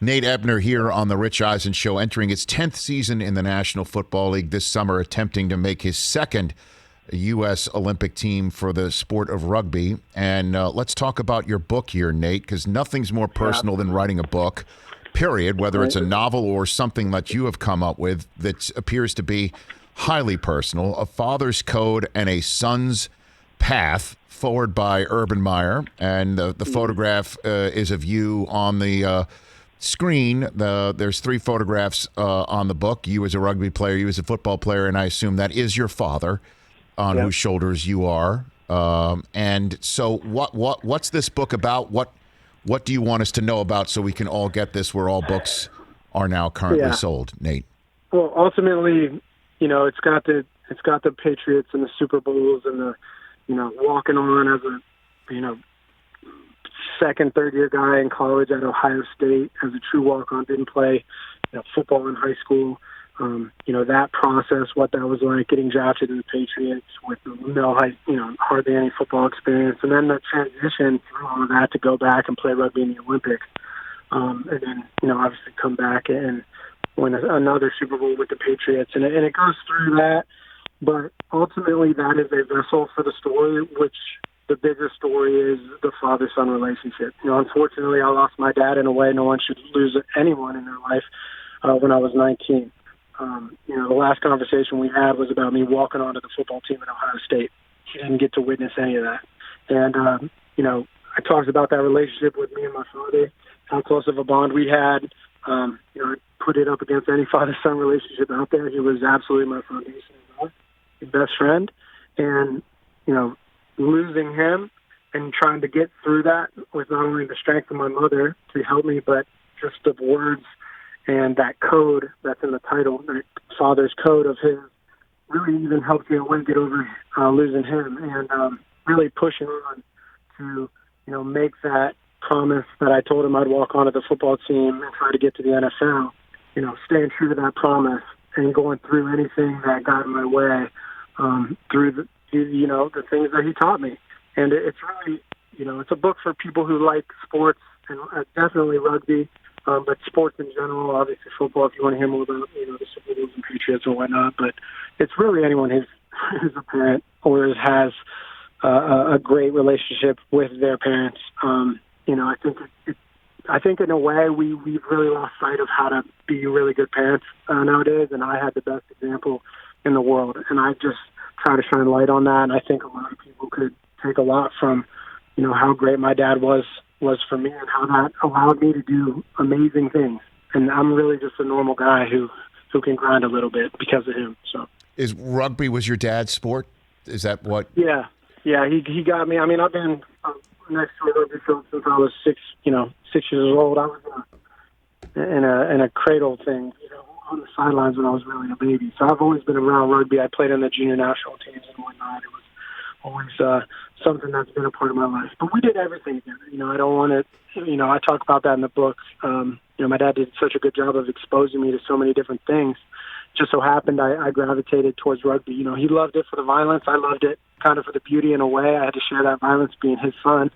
Nate Ebner here on the Rich Eisen Show, entering its 10th season in the National Football League this summer, attempting to make his second U.S. Olympic team for the sport of rugby. And let's talk about your book here, Nate, because nothing's more personal than writing a book, period, whether it's a novel or something that you have come up with that appears to be highly personal. A Father's Code and a Son's Path, forward by Urban Meyer. And the photograph is of you on the screen. There's three photographs on the book. You as a rugby player, you as a football player, and I assume that is your father on whose shoulders you are. And so what's this book about? What do you want us to know about so we can all get this where all books are now currently sold, Nate? Well, ultimately, it's got the Patriots and the Super Bowls and the, walking on as a, second, third year guy in college at Ohio State as a true walk-on, didn't play football in high school. That process, what that was like, getting drafted in the Patriots with hardly any football experience, and then the transition through all of that to go back and play rugby in the Olympics, and then obviously come back and win another Super Bowl with the Patriots, and it goes through that. But ultimately, that is a vessel for the story, which the bigger story is the father-son relationship. Unfortunately, I lost my dad in a way no one should lose anyone in their life when I was 19. The last conversation we had was about me walking onto the football team at Ohio State. He didn't get to witness any of that. And, I talked about that relationship with me and my father, how close of a bond we had. I put it up against any father-son relationship out there. He was absolutely my foundation, my best friend. And, losing him and trying to get through that with not only the strength of my mother to help me, but just the words and that code that's in the title, that father's code of his, really even helped me get over losing him, and really pushing on to, make that promise that I told him I'd walk onto the football team and try to get to the NFL, staying true to that promise and going through anything that got in my way through the things that he taught me. And it's really, it's a book for people who like sports, and definitely rugby, but sports in general, obviously football, if you want to hear more about, the Super Bowls and Patriots or whatnot. But it's really anyone who's a parent or has a great relationship with their parents. I think in a way we've really lost sight of how to be really good parents nowadays, and I had the best example in the world, and I just try to shine light on that. And I think a lot of people could take a lot from, how great my dad was for me and how that allowed me to do amazing things. And I'm really just a normal guy who can grind a little bit because of him. So, is rugby was your dad's sport? Is that what? Yeah. He got me. I mean, I've been next to a rugby field since I was 6 years old. I was in a cradle thing, on the sidelines when I was really a baby. So I've always been around rugby. I played on the junior national teams and whatnot. It was always something that's been a part of my life. But we did everything together. I don't want to, I talk about that in the book. My dad did such a good job of exposing me to so many different things. Just so happened I gravitated towards rugby. He loved it for the violence. I loved it kind of for the beauty in a way. I had to share that violence being his son.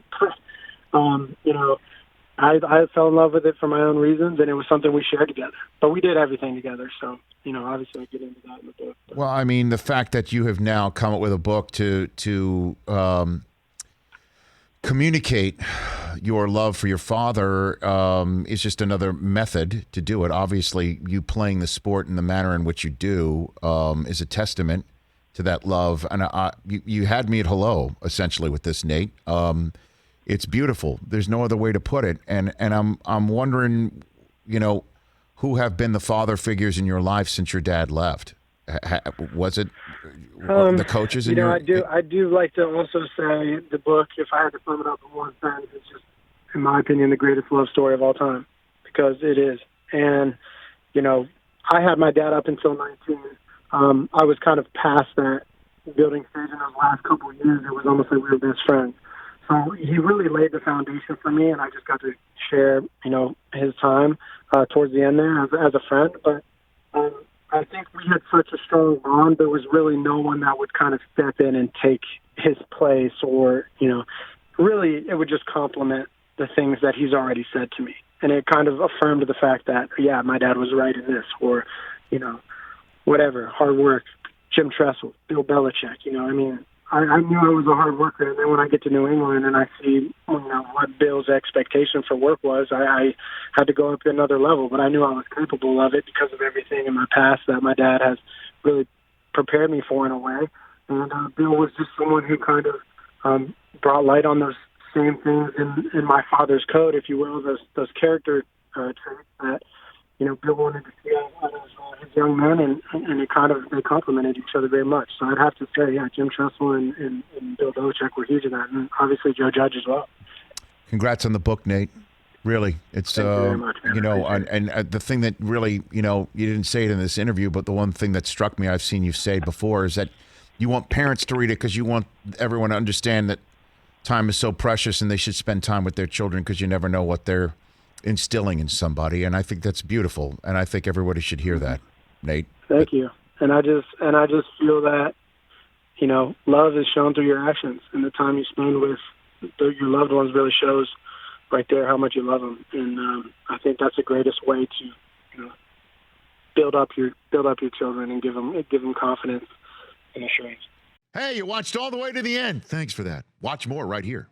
I fell in love with it for my own reasons, and it was something we shared together. But we did everything together, so, obviously I get into that in the book. But. Well, I mean, the fact that you have now come up with a book to communicate your love for your father is just another method to do it. Obviously, you playing the sport in the manner in which you do is a testament to that love. And you had me at hello, essentially, with this, Nate. It's beautiful. There's no other way to put it. And I'm wondering, who have been the father figures in your life since your dad left? Was it the coaches? In I do like to also say the book, if I had to sum it up in one sentence, it's just, in my opinion, the greatest love story of all time, because it is. And, I had my dad up until 19. I was kind of past that building stage in those last couple of years. It was almost like we were best friends. So he really laid the foundation for me, and I just got to share, his time towards the end there as a friend. But I think we had such a strong bond. There was really no one that would kind of step in and take his place, or, really it would just complement the things that he's already said to me. and it kind of affirmed the fact that, yeah, my dad was right in this, or, you know, whatever, hard work, Jim Tressel, Bill Belichick, you know, I mean, I knew I was a hard worker, and then when I get to New England and I see, you know, what Bill's expectation for work was, I had to go up to another level, but I knew I was capable of it because of everything in my past that my dad has really prepared me for in a way. And Bill was just someone who kind of brought light on those same things in my father's code, if you will, those character traits that, you know, Bill wanted to see out of his young men, and they complemented each other very much. So I'd have to say, yeah, Jim Tressel and Bill Belichick were huge in that, and obviously Joe Judge as well. Congrats on the book, Nate. Really, it's Thank you very much, man. you know, and the thing that really, you know, you didn't say it in this interview, but the one thing that struck me, I've seen you say it before, is that you want parents to read it because you want everyone to understand that time is so precious and they should spend time with their children because you never know what they're instilling in somebody. And I think that's beautiful, and I think everybody should hear that, Nate. Thank you. And I just feel that, you know, love is shown through your actions, and the time you spend with your loved ones really shows right there how much you love them. And I think that's the greatest way to, you know, build up your children and give them confidence and assurance. Hey, you watched all the way to the end. Thanks for that. Watch more right here.